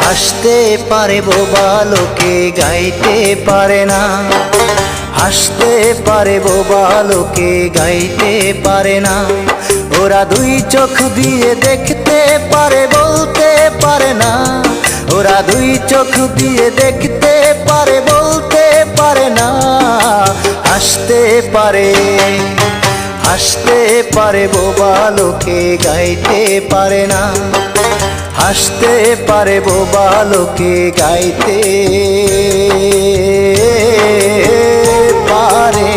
হাসতে পারে বোবা লোকে গাইতে পারে না, হাসতে পারে বোবা লোকে গাইতে পারে না। ওরা দুই চোখ দিয়ে দেখতে পারে বলতে পারে না, ওরা দুই চোখ দিয়ে দেখতে পারে বলতে পারে না। হাসতে পারে, হাসতে পারে বোবা লোকে গাইতে পারে না, হাসতে পারে বোবা লোকে গাইতে পারে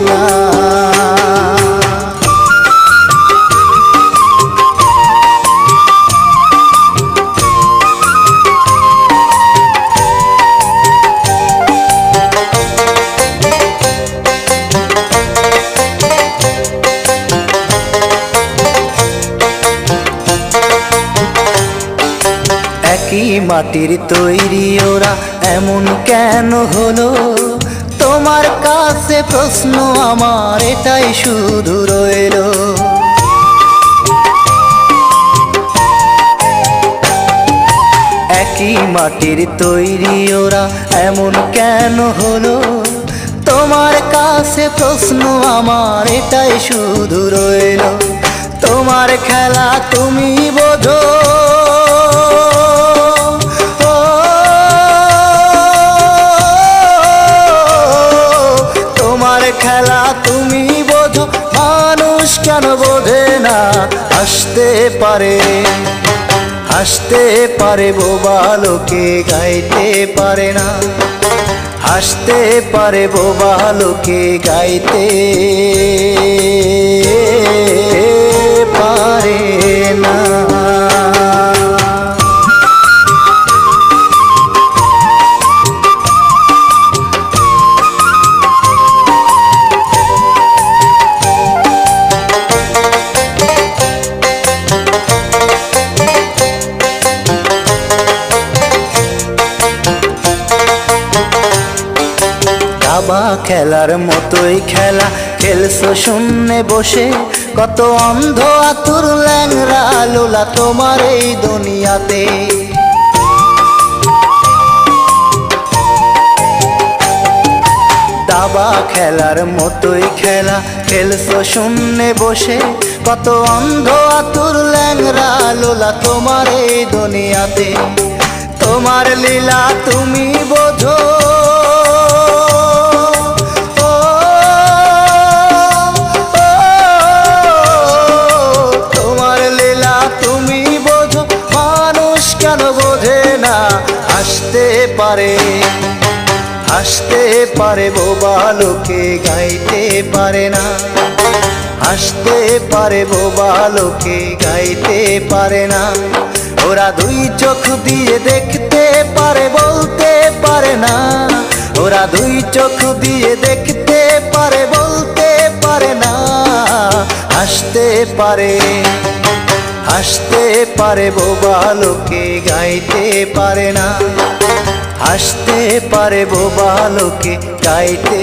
না। একই মাটির তৈরি ওরা এমন কেন হলো? তোমার কাছে প্রশ্ন আমার এটাই শুধু রইল। একই মাটির তৈরি ওরা এমন কেন হলো? তোমার কাছে প্রশ্ন আমার এটাই শুধু রইল। তোমার খেলা তুমি বোঝো, খেলা তুমি বোঝো, মানুষ কেন বোঝে না? হাসতে পারে, হাসতে পারে বোবা লোকে গাইতে পারে না, হাসতে পারে বোবা লোকে গাইতে পারে না। দাবা খেলার মতোই খেলা খেলছো শূন্যে বসে, কত অন্ধ আতুর ল্যাংরা লোলা তোমার এই দুনিয়াতে। দাবা খেলার মতোই খেলা খেলছো শূন্যে বসে, কত অন্ধ আতুর ল্যাংরা লোলা তোমার এই দুনিয়াতে। তোমার লীলা তুমি বোঝো, হাসতে পারে, হাসতে পারে বোবা লোকে গাইতে পারে না, হাসতে পারে বোবা লোকে গাইতে পারে না। ওরা দুই চোখ দিয়ে দেখতে পারে বলতে পারে না, ওরা দুই চোখ দিয়ে দেখতে পারে বলতে পারে না। হাসতে পারে, হাসতে পারে বোবা লোকে গাইতে পারে না, হাসতে পারে বোবা লোকে গাইতে